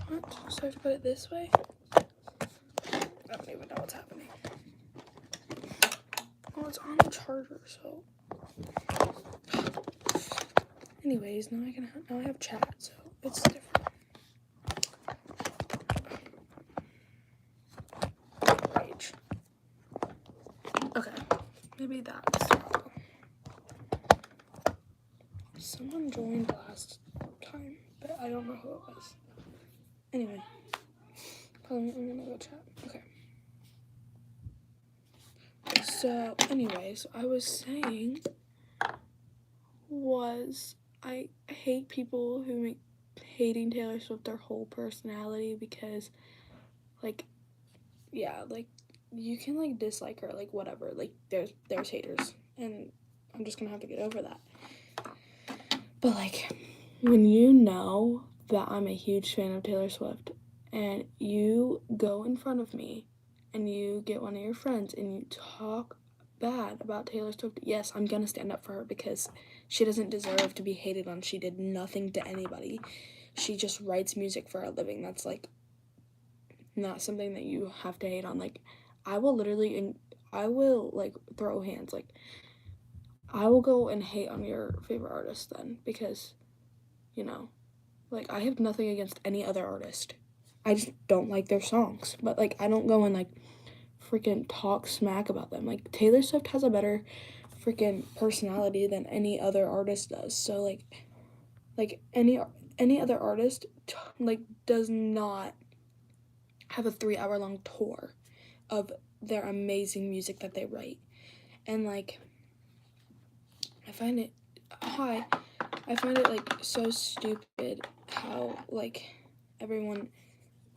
What? So I have to put it this way? I don't even know what's happening. Oh, it's on the charger, so. Anyways, now I have chat, so it's different. Rage. Okay, maybe that's the problem. Someone joined last time, but I don't know who it was. Anyway, I'm gonna go chat. Okay. So, anyways, I was saying I hate people who make hating Taylor Swift their whole personality because, like, yeah, like, you can, like, dislike her, like, whatever. Like, there's haters, and I'm just gonna have to get over that. But, like, when you know that I'm a huge fan of Taylor Swift, and you go in front of me, and you get one of your friends, and you talk bad about Taylor Swift, yes, I'm gonna stand up for her because she doesn't deserve to be hated on. She did nothing to anybody. She just writes music for a living. That's, like, not something that you have to hate on. Like, I will, like, throw hands. Like, I will go and hate on your favorite artist then because, you know, like, I have nothing against any other artist. I just don't like their songs. But, like, I don't go and, like, freaking talk smack about them. Like, Taylor Swift has a better freaking personality than any other artist does. So, like any other artist, like, does not have a 3-hour-long tour of their amazing music that they write. And, like, I find it, like, so stupid how, like, everyone,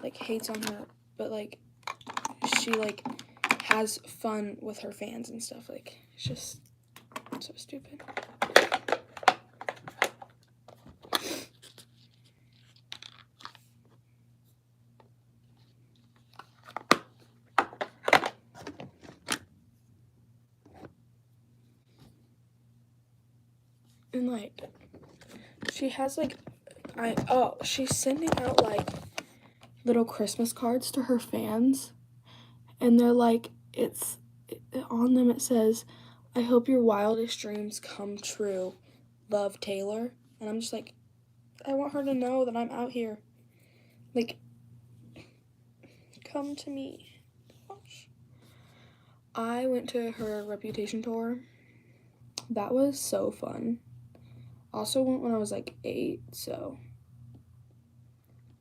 like, hates on her, but, like, she, like, has fun with her fans and stuff. Like, it's just so stupid. And, like, she has, like, she's sending out, like, little Christmas cards to her fans, and they're, like, on them it says, "I hope your wildest dreams come true. Love, Taylor." And I'm just like, I want her to know that I'm out here. Like, come to me. Gosh. I went to her Reputation tour. That was so fun. Also went when I was, like, 8, so.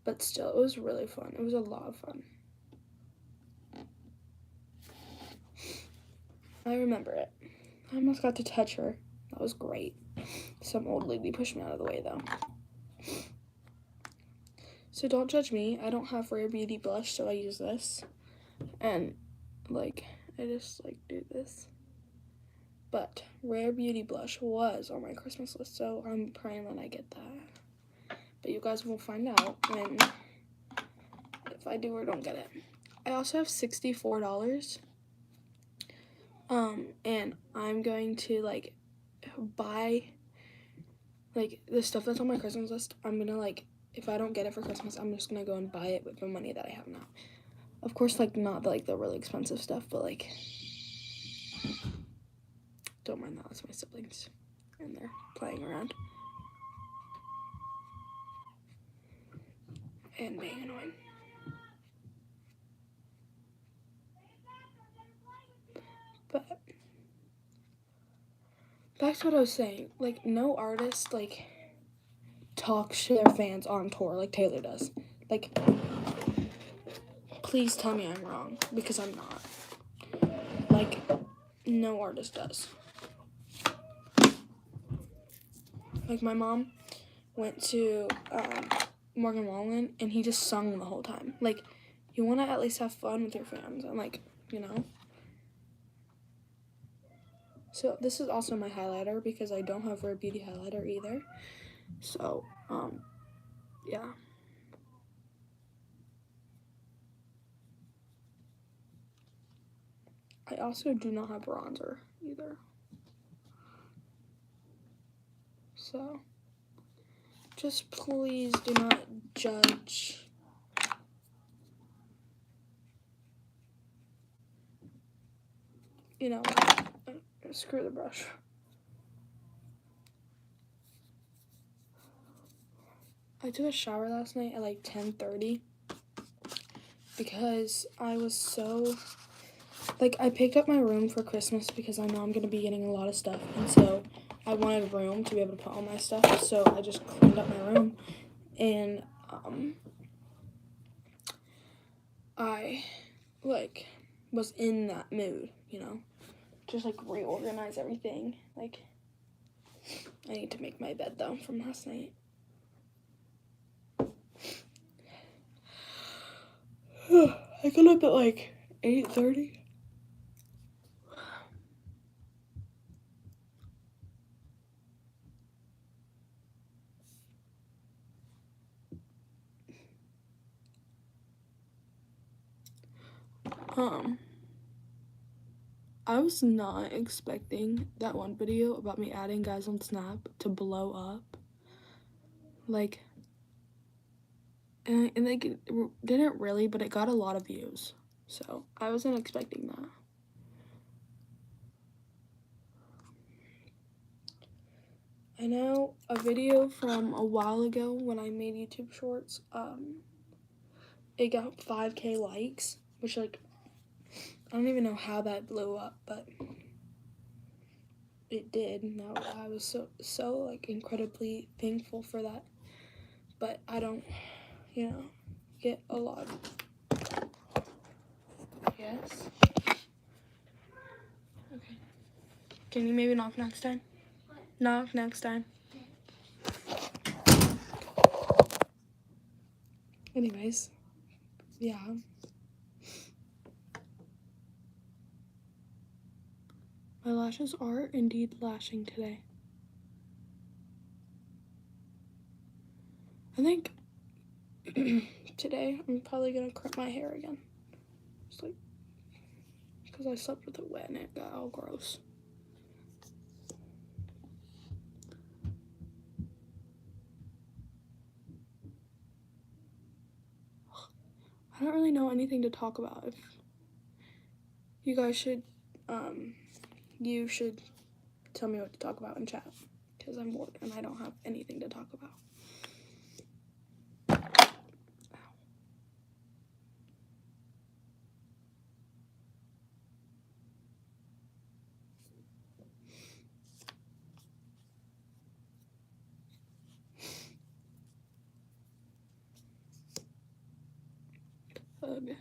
But still, it was really fun. It was a lot of fun. I remember it. I almost got to touch her. That was great. Some old lady pushed me out of the way, though. So don't judge me. I don't have Rare Beauty blush, so I use this. And, like, I just, like, do this. But Rare Beauty blush was on my Christmas list, so I'm praying that I get that. But you guys will find out if I do or don't get it. I also have $64. And I'm going to, like, buy, like, the stuff that's on my Christmas list. I'm gonna, like, if I don't get it for Christmas, I'm just gonna go and buy it with the money that I have now. Of course, like, not, like, the really expensive stuff, but, like, don't mind that. That's my siblings, and they're playing around and being annoying. But back to what I was saying. Like, no artist, like, talks to their fans on tour like Taylor does. Like, please tell me I'm wrong, because I'm not. Like, no artist does. Like, my mom went to Morgan Wallen, and he just sung the whole time. Like, you want to at least have fun with your fans, and, like, you know. So this is also my highlighter, because I don't have Rare Beauty highlighter either. So, yeah. I also do not have bronzer either. So, just please do not judge you know, screw the brush. I took a shower last night at like 10:30 because I was so, like, I picked up my room for Christmas because I know I'm going to be getting a lot of stuff, and so I wanted room to be able to put all my stuff, so I just cleaned up my room, and, I, like, was in that mood, you know, just, like, reorganize everything. Like, I need to make my bed, though, from last night. I got up at, like, 8:30. I was not expecting that one video about me adding guys on Snap to blow up. Like, and like, it didn't really, but it got a lot of views. So, I wasn't expecting that. I know a video from a while ago when I made YouTube shorts, it got 5K likes, which, like, I don't even know how that blew up, but it did. Now I was so like incredibly thankful for that. But I don't, you know, get a lot. Yes. Okay. Can you maybe knock next time? What? Knock next time. Anyways, yeah. My lashes are indeed lashing today. I think today I'm probably gonna cut my hair again. Just like, because I slept with it wet and it got all gross. I don't really know anything to talk about. If you guys should, you should tell me what to talk about in chat, because I'm bored and I don't have anything to talk about. Ugh.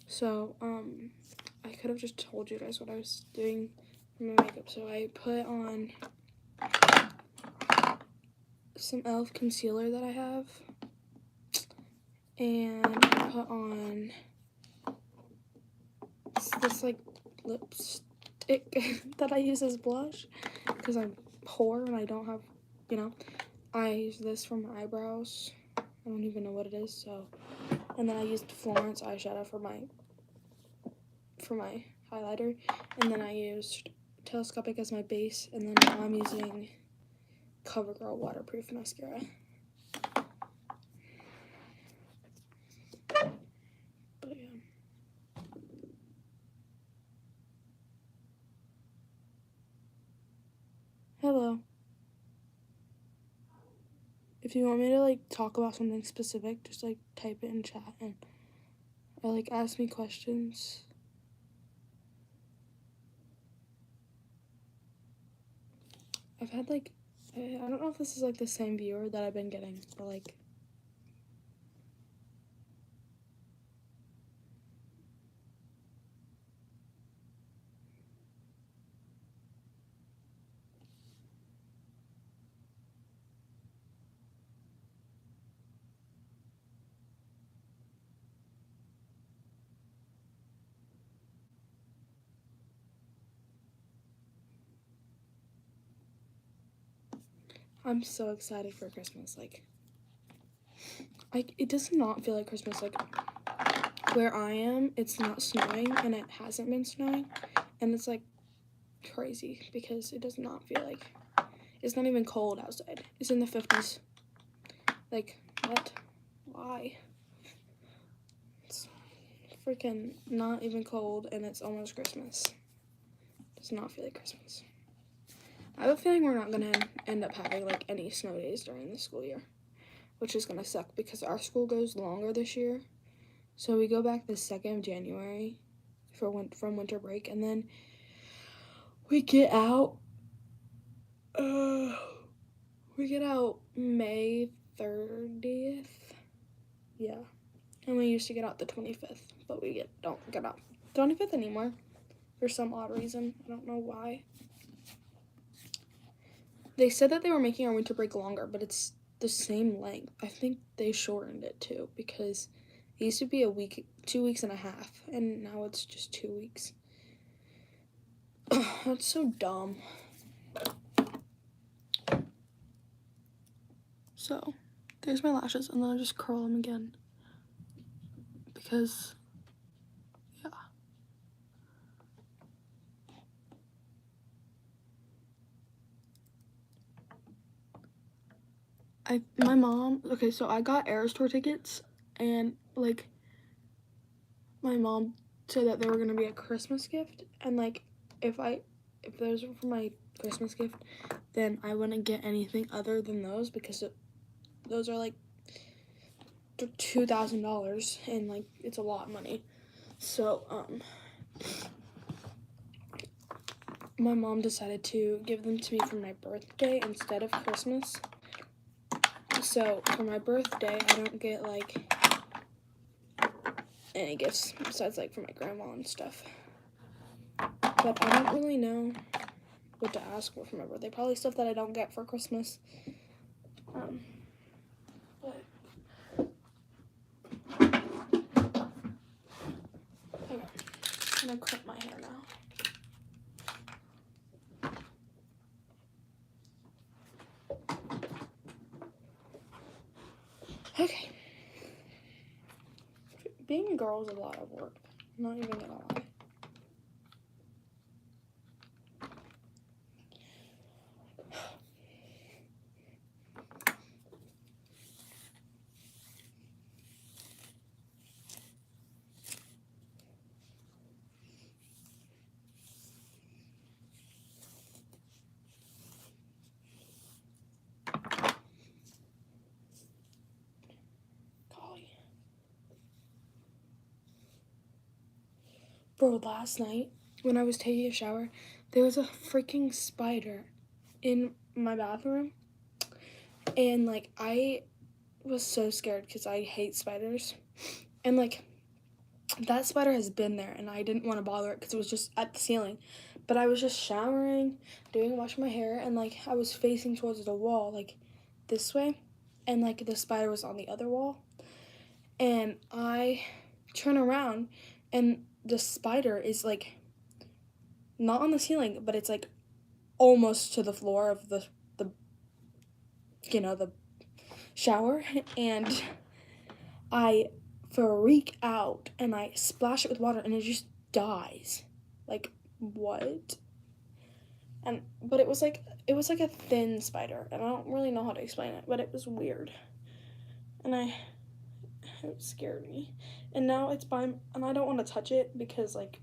So, I could have just told you guys what I was doing for my makeup. So I put on some e.l.f. concealer that I have, and I put on this like lipstick that I use as blush because I'm poor and I don't have, you know. I use this for my eyebrows. I don't even know what it is. So, and then I used Florence eyeshadow for my highlighter, and then I used Telescopic as my base, and then now I'm using CoverGirl waterproof mascara. But yeah. Hello. If you want me to like talk about something specific, just like type it in chat and or like ask me questions. I've had like, I don't know if this is like the same viewer that I've been getting, but like, I'm so excited for Christmas. Like it does not feel like Christmas. Like where I am, it's not snowing and it hasn't been snowing, and it's like crazy because it does not feel like, It's not even cold outside. It's in the 50s. Like, what? Why? It's freaking not even cold, and it's almost Christmas. Does not feel like Christmas. I have a feeling we're not going to end up having, like, any snow days during the school year, which is going to suck because our school goes longer this year. So we go back the 2nd of January from winter break, and then we get out May 30th. Yeah. And we used to get out the 25th, but we don't get out the 25th anymore for some odd reason. I don't know why. They said that they were making our winter break longer, but it's the same length. I think they shortened it too because it used to be 2 weeks and a half, and now it's just 2 weeks. That's so dumb. So, there's my lashes, and then I'll just curl them again. Because, yeah. So I got Eras Tour tickets, and, like, my mom said that they were gonna be a Christmas gift, and, like, if those were for my Christmas gift, then I wouldn't get anything other than those, because those are, like, $2,000, and, like, it's a lot of money. So, my mom decided to give them to me for my birthday instead of Christmas. So, for my birthday, I don't get, like, any gifts besides, like, for my grandma and stuff. But I don't really know what to ask for my birthday. Probably stuff that I don't get for Christmas. But okay, I'm gonna clip my hair now. Okay. Being a girl is a lot of work. I'm not even gonna lie. Bro, last night when I was taking a shower, there was a freaking spider in my bathroom. And, like, I was so scared because I hate spiders. And, like, that spider has been there, and I didn't want to bother it because it was just at the ceiling. But I was just showering, washing my hair, and, like, I was facing towards the wall, like, this way. And, like, the spider was on the other wall. And I turn around, and the spider is, like, not on the ceiling, but it's, like, almost to the floor of the shower. And I freak out, and I splash it with water, and it just dies. Like, what? But it was like a thin spider, and I don't really know how to explain it, but it was weird. And it scared me. And now it's and I don't want to touch it because, like,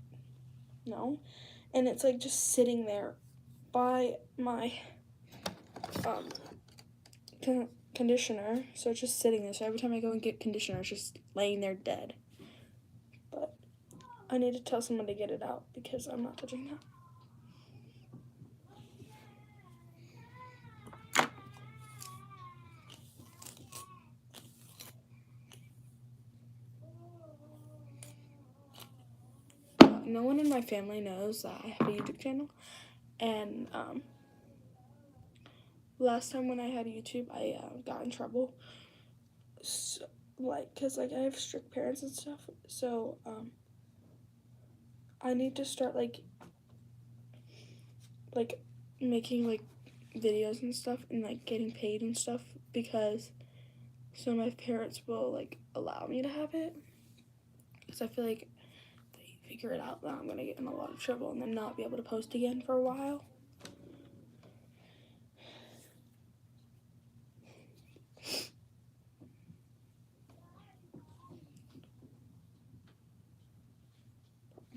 no. And it's, like, just sitting there by my conditioner. So it's just sitting there. So every time I go and get conditioner, it's just laying there dead. But I need to tell someone to get it out because I'm not touching that. No one in my family knows that I have a YouTube channel, and last time when I had YouTube, I got in trouble, so, like, because, like, I have strict parents and stuff, so I need to start, like making, like, videos and stuff, and, like, getting paid and stuff, because so my parents will, like, allow me to have it, because I feel like figure it out, then I'm gonna get in a lot of trouble and then not be able to post again for a while.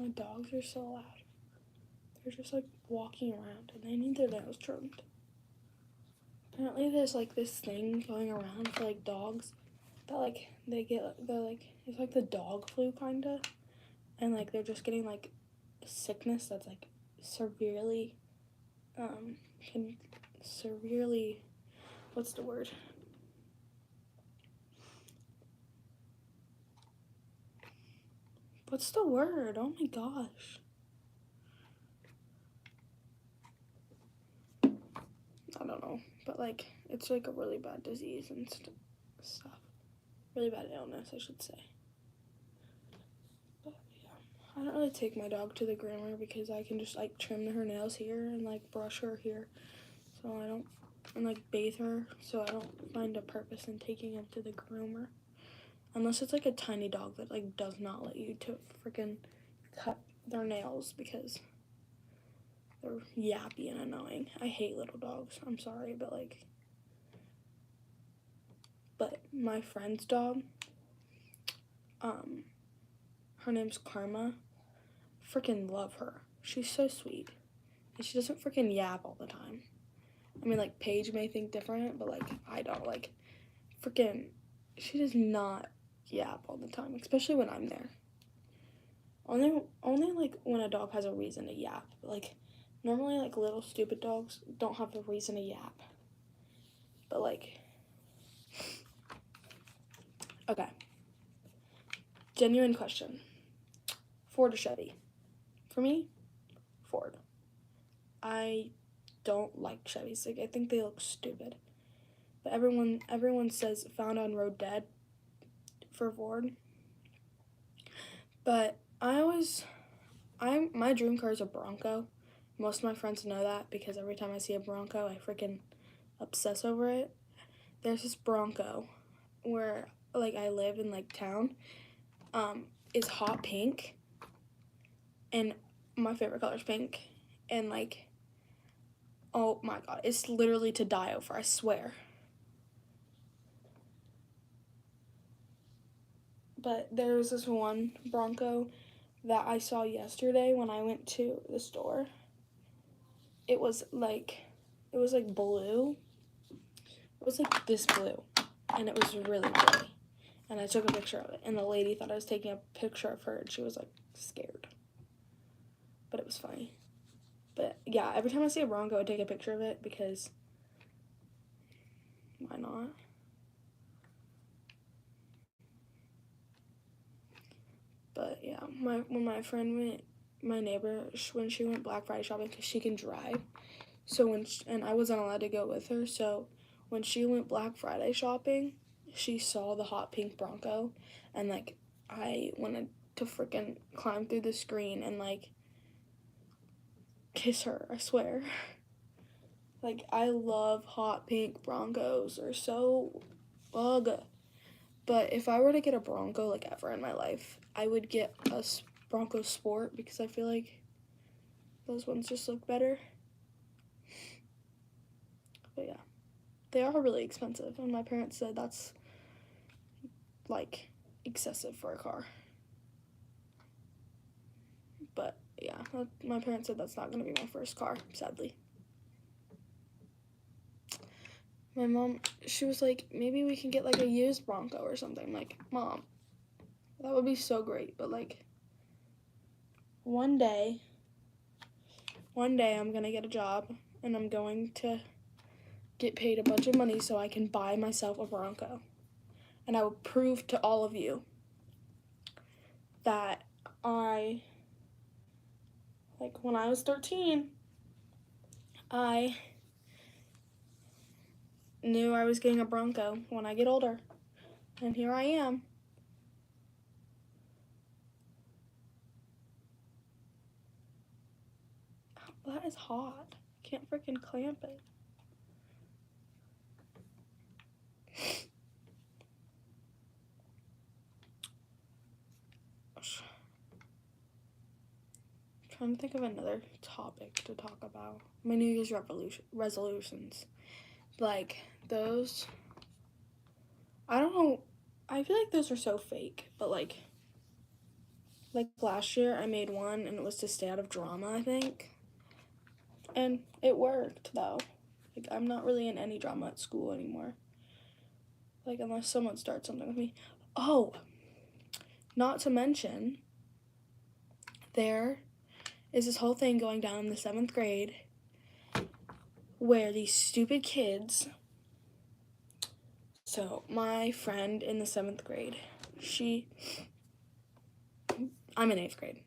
My dogs are so loud. They're just like walking around and they need their nails trimmed. Apparently there's like this thing going around for like dogs that like they're like, it's like the dog flu kinda, and like they're just getting like sickness that's like severely can severely, what's the word? What's the word? Oh my gosh. I don't know, but like it's like a really bad disease and stuff. Really bad illness, I should say. But yeah, I don't really take my dog to the groomer because I can just like trim her nails here and like brush her here, so I don't, and like bathe her, so I don't find a purpose in taking him to the groomer. Unless it's like a tiny dog that like does not let you to freaking cut their nails because they're yappy and annoying. I hate little dogs. I'm sorry, but like, but my friend's dog, her name's Karma. Freaking love her. She's so sweet. And she doesn't freaking yap all the time. I mean, like, Paige may think different, but like, I don't. Like, freaking, she does not yap all the time, especially when I'm there. Only like when a dog has a reason to yap. Like, normally like little stupid dogs don't have a reason to yap. But like, okay. Genuine question. Ford or Chevy? For me, Ford. I don't like Chevys. Like, I think they look stupid. But everyone says found on road dead for Ford. But my dream car is a Bronco. Most of my friends know that because every time I see a Bronco, I freaking obsess over it. There's this Bronco where like I live in like town. Is hot pink, and my favorite color is pink, and like, oh my god, it's literally to die over, I swear. But there's this one Bronco that I saw yesterday when I went to the store. It was like blue. It was like this blue, and it was really pretty. And I took a picture of it, and the lady thought I was taking a picture of her, and she was like scared. But it was funny. But yeah, every time I see a Bronco, I take a picture of it because why not? But yeah, when my friend went, my neighbor, when she went Black Friday shopping, because she can drive, so and I wasn't allowed to go with her, so when she went Black Friday shopping, she saw the hot pink Bronco, and like I wanted to freaking climb through the screen and like kiss her, I swear. Like, I love hot pink Broncos. They're so ugh. But if I were to get a Bronco like ever in my life, I would get a Bronco Sport because I feel like those ones just look better. But yeah, they are really expensive, and my parents said that's like excessive for a car. But yeah, my parents said that's not gonna be my first car, sadly. My mom, she was like, maybe we can get like a used Bronco or something. I'm like, Mom, that would be so great, but like one day I'm gonna get a job and I'm going to get paid a bunch of money so I can buy myself a Bronco. And I will prove to all of you that when I was 13, I knew I was getting a Bronco when I get older. And here I am. That is hot. Can't freaking clamp it. I'm trying to think of another topic to talk about. My New Year's resolutions. Like, those, I don't know, I feel like those are so fake, but like, Like last year I made one and it was to stay out of drama, I think. And it worked though. Like I'm not really in any drama at school anymore. Like unless someone starts something with me. Oh, not to mention, there is this whole thing going down in the 7th grade where these stupid kids. So my friend in the 7th grade, I'm in 8th grade,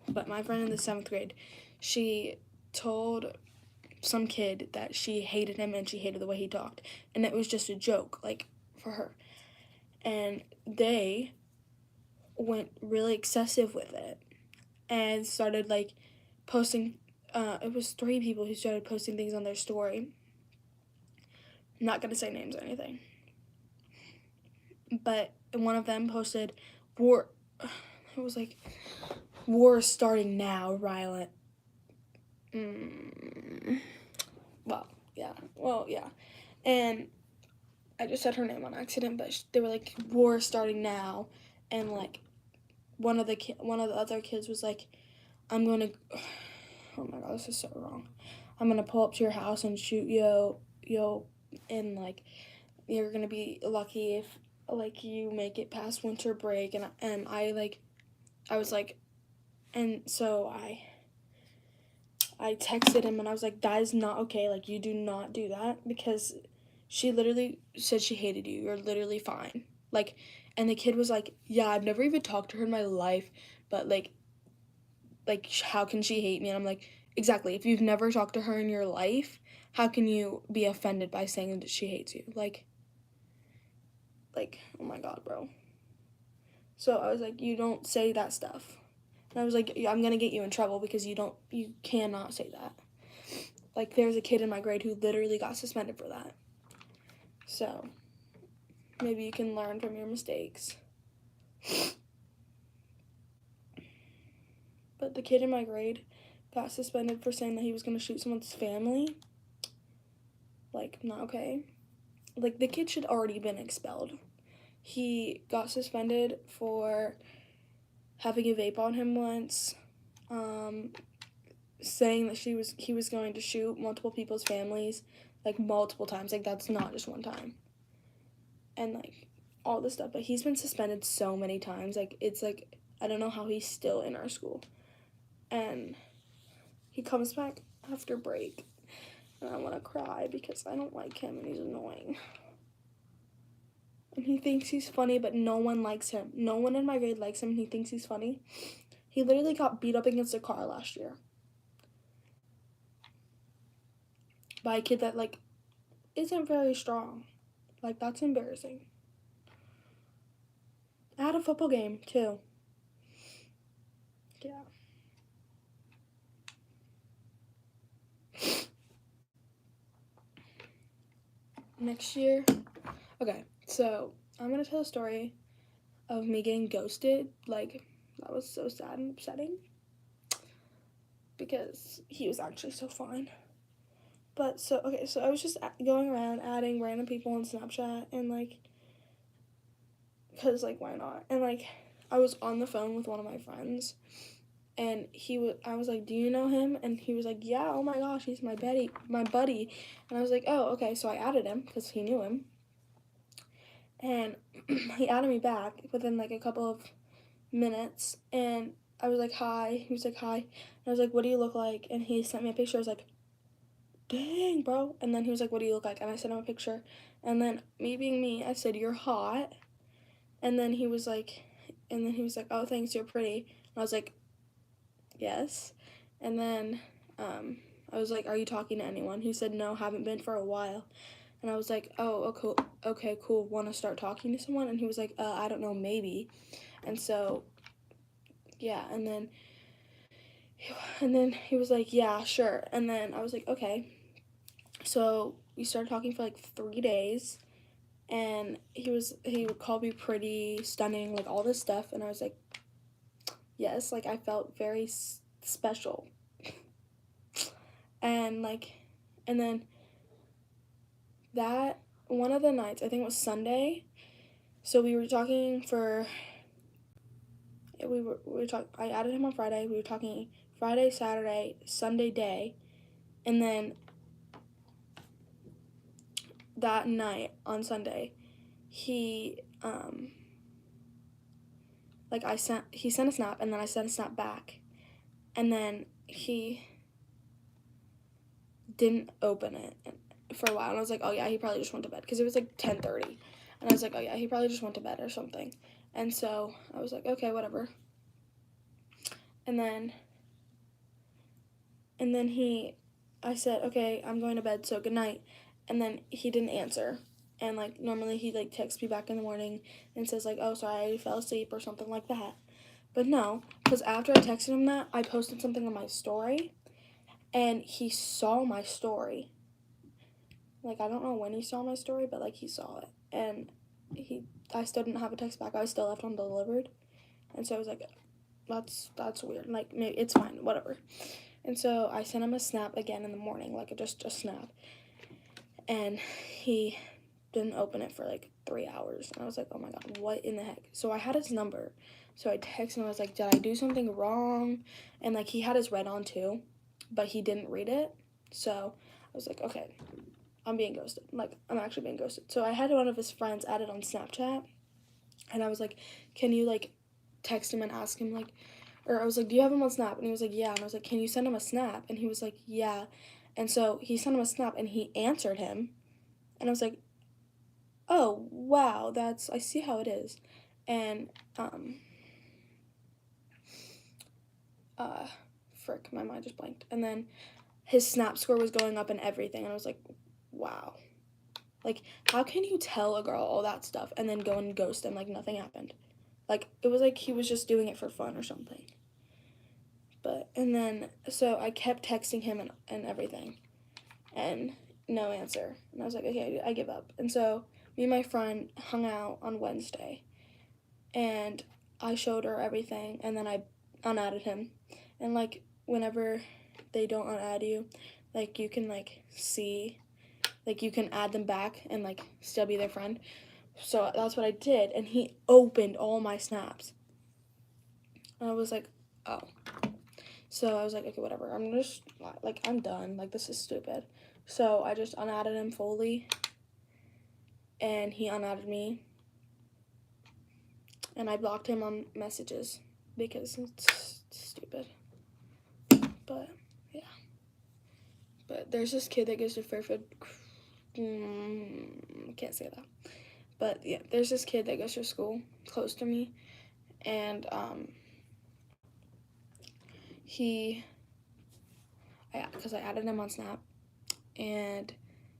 but my friend in the 7th grade, she told some kid that she hated him and she hated the way he talked, and it was just a joke, like, for her. And they went really excessive with it and started, like, posting, it was 3 people who started posting things on their story. I'm not gonna say names or anything. But one of them posted, war, it was like, war is starting now, Rylan. Well, yeah. And I just said her name on accident, but they were like, war is starting now. And like, one of the other kids was like, I'm going to, oh my God, this is so wrong. I'm going to pull up to your house and shoot yo, and like, you're going to be lucky if like you make it past winter break. And I was like, and so I texted him and I was like, that is not okay. Like, you do not do that, because she literally said she hated you. You're literally fine. Like, and the kid was like, yeah, I've never even talked to her in my life, but like how can she hate me? And I'm like, exactly. If you've never talked to her in your life, how can you be offended by saying that she hates you? Like, oh my God, bro. So I was like, you don't say that stuff. And I was like, I'm gonna get you in trouble because you cannot say that. Like, there's a kid in my grade who literally got suspended for that. So, maybe you can learn from your mistakes. But the kid in my grade got suspended for saying that he was going to shoot someone's family. Like, not okay. Like, the kid should already been expelled. He got suspended for having a vape on him once, saying that he was going to shoot multiple people's families, like, multiple times. Like, that's not just one time. And, like, all this stuff. But he's been suspended so many times. Like, it's, like, I don't know how he's still in our school. And he comes back after break. And I want to cry because I don't like him and he's annoying. And he thinks he's funny, but no one likes him. No one in my grade likes him and he thinks he's funny. He literally got beat up against a car last year by a kid that, like, isn't very strong. Like, that's embarrassing. I had a football game, too. Yeah. Next year, okay, so I'm going to tell a story of me getting ghosted. Like, that was so sad and upsetting because he was actually so fine. But so I was just going around adding random people on Snapchat and like, cause like why not? And like I was on the phone with one of my friends, and I was like, do you know him? And he was like, yeah. Oh my gosh, he's my buddy. And I was like, oh okay. So I added him because he knew him, and he added me back within like a couple of minutes, and I was like, hi. He was like, hi. And I was like, what do you look like? And he sent me a picture. I was like, dang, bro. And then he was like, what do you look like? And I sent him a picture. And then me being me, I said, you're hot. And then he was like, oh, thanks, you're pretty. And I was like, yes. And then I was like, are you talking to anyone? He said, no, haven't been for a while. And I was like, oh, cool. Okay, cool. Want to start talking to someone? And he was like, I don't know, maybe. And so, yeah. And then he was like, yeah, sure. And then I was like, okay. So we started talking for like 3 days, and he would call me pretty, stunning, like all this stuff, and I was like, yes, like I felt very special. And then that one of the nights, I think it was Sunday, so we were talking for we were talking. I added him on Friday. We were talking Friday, Saturday, Sunday day, and then that night on Sunday, he he sent a snap, and then I sent a snap back, and then he didn't open it for a while, and I was like, oh yeah, he probably just went to bed, because it was like 10:30, and I was like, oh yeah, he probably just went to bed or something, and so I was like, okay, whatever, and then I said, okay, I'm going to bed, so good night, and then he didn't answer, and like normally he like texts me back in the morning and says like, oh sorry, I fell asleep or something like that, but no, because after I texted him that, I posted something on my story, and he saw my story. Like, I don't know when he saw my story, but like he saw it, and I still didn't have a text back. I still left undelivered, and so I was like, that's weird. Like, maybe it's fine, whatever. And so I sent him a snap again in the morning, like just a snap, and he didn't open it for like 3 hours, and I was like, oh my god, what in the heck? So I had his number, so I texted him. I was like, did I do something wrong? And like he had his red on too, but he didn't read it, so I was like, okay, I'm being ghosted. Like, I'm actually being ghosted. So I had one of his friends added on Snapchat, and I was like, can you like text him and ask him like, or I was like, do you have him on Snap? And he was like, yeah. And I was like, can you send him a snap? And he was like, yeah. And so he sent him a snap, and he answered him, and I was like, oh wow, I see how it is. And frick, my mind just blanked. And then his snap score was going up and everything, and I was like, wow. Like, how can you tell a girl all that stuff and then go and ghost them like nothing happened? Like, it was like he was just doing it for fun or something. But, and then, so I kept texting him and everything, and no answer. And I was like, okay, I give up. And so me and my friend hung out on Wednesday, and I showed her everything, and then I unadded him. And like, whenever they don't unadd you, like, you can like see, like, you can add them back and like still be their friend. So that's what I did, and he opened all my snaps, and I was like, oh. So I was like, okay, whatever, I'm just like, I'm done, like, this is stupid. So I just unadded him fully, and he unadded me, and I blocked him on messages because it's stupid. But yeah, but there's this kid that goes to Fairfield. Can't say that. But yeah, there's this kid that goes to school close to me, and because I added him on Snap, and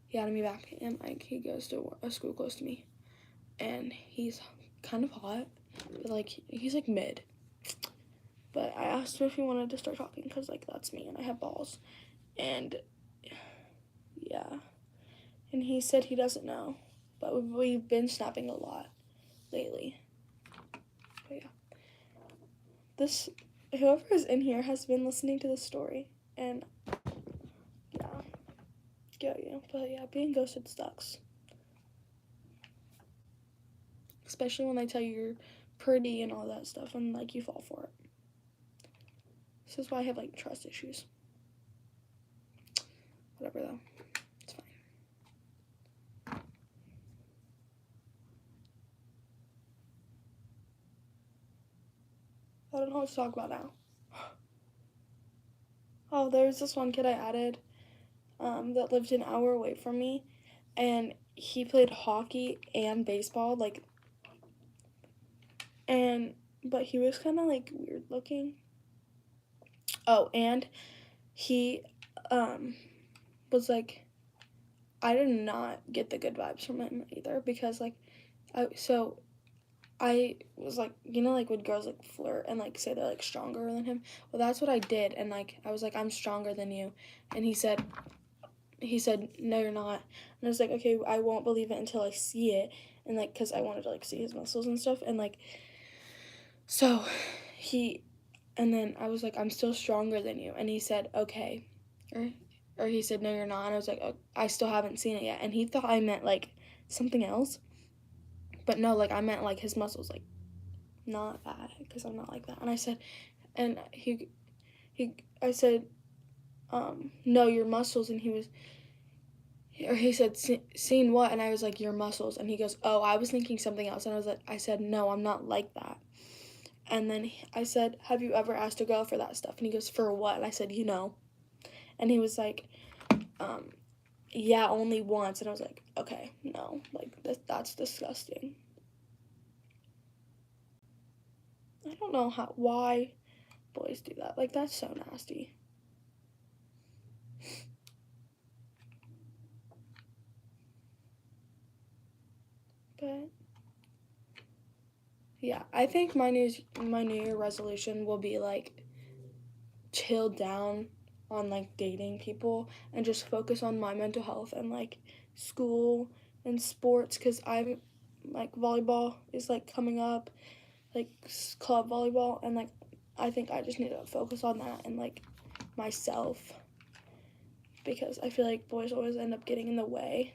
he added me back, and like he goes to a school close to me, and he's kind of hot, but like he's like mid. But I asked him if he wanted to start talking, because like that's me and I have balls, and yeah, and he said he doesn't know, but we've been snapping a lot lately. But yeah, whoever is in here has been listening to this story, and yeah, but yeah, being ghosted sucks. Especially when they tell you you're pretty and all that stuff, and like you fall for it. This is why I have like trust issues. Whatever though, it's fine. I don't know what to talk about now. Oh, there's this one kid I added that lived an hour away from me, and he played hockey and baseball, like, but he was kind of like weird looking. Oh, and he was like, I did not get the good vibes from him either, because like I was like, you know, like when girls like flirt and like say they're like stronger than him. Well, that's what I did, and like I was like, I'm stronger than you, and he said, no, you're not. And I was like, okay, I won't believe it until I see it, and like, because I wanted to like see his muscles and stuff, and like, so and then I was like, I'm still stronger than you, and he said, okay, or he said, no, you're not, and I was like, oh, I still haven't seen it yet, and he thought I meant like something else, but no, like I meant like his muscles, like not that, because I'm not like that. And I said, and I said, no, your muscles. And he said, seen what? And I was like, your muscles. And he goes, oh, I was thinking something else. And I said, no, I'm not like that. And then I said, have you ever asked a girl for that stuff? And he goes, for what? And I said, And he was like, yeah, only once. And I was like, okay, no, like, that's disgusting. I don't know why boys do that. Like, that's so nasty. But yeah, I think my New Year resolution will be like chill down on like dating people and just focus on my mental health and like school and sports, because I'm like volleyball is like coming up, like club volleyball, and like I think I just need to focus on that and like myself, because I feel like boys always end up getting in the way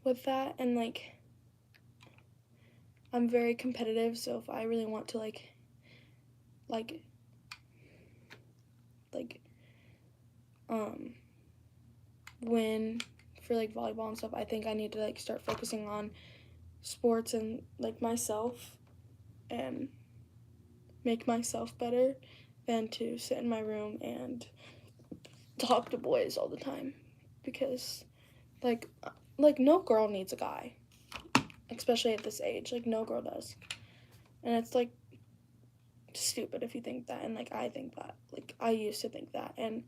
with that. And like I'm very competitive, so if I really want to like win for like volleyball and stuff, I think I need to like start focusing on sports and like myself and make myself better than to sit in my room and talk to boys all the time, because like no girl needs a guy, especially at this age. Like no girl does. And it's like stupid if you think that, and like I think that, like I used to think that, and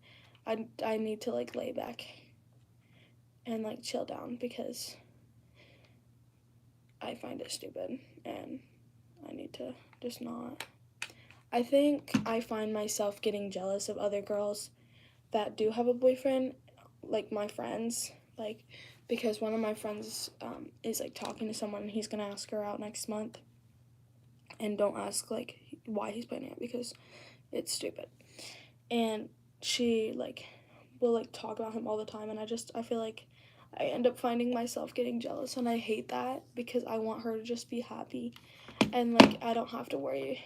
I need to like lay back and like chill down, because I find it stupid and I need to just not. I think I find myself getting jealous of other girls that do have a boyfriend, like my friends, like because one of my friends is like talking to someone and he's gonna ask her out next month. And don't ask like why he's planning it, because it's stupid. And she like will like talk about him all the time, and I feel like I end up finding myself getting jealous, and I hate that, because I want her to just be happy and like I don't have to worry,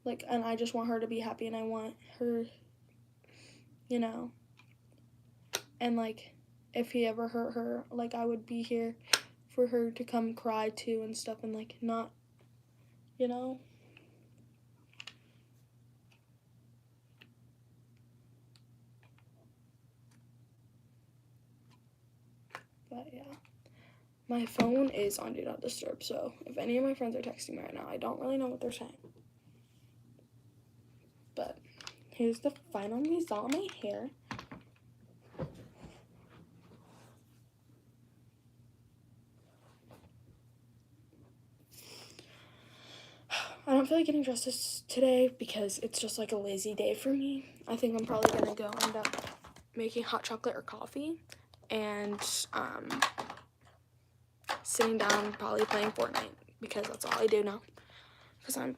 like, and I just want her to be happy, and I want her, and like if he ever hurt her, like I would be here for her to come cry to and stuff, and like not, you know. But yeah, my phone is on Do Not Disturb, so if any of my friends are texting me right now, I don't really know what they're saying. But here's the final result of my hair. I don't feel like getting dressed today because it's just like a lazy day for me. I think I'm probably gonna go end up making hot chocolate or coffee and sitting down, probably playing Fortnite, because that's all I do now, because I'm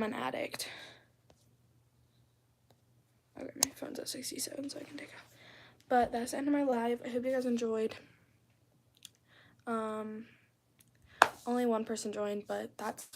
an addict. Okay, my phone's at 67, so I can take off. But that's the end of my live. I hope you guys enjoyed. Only one person joined, but that's fine.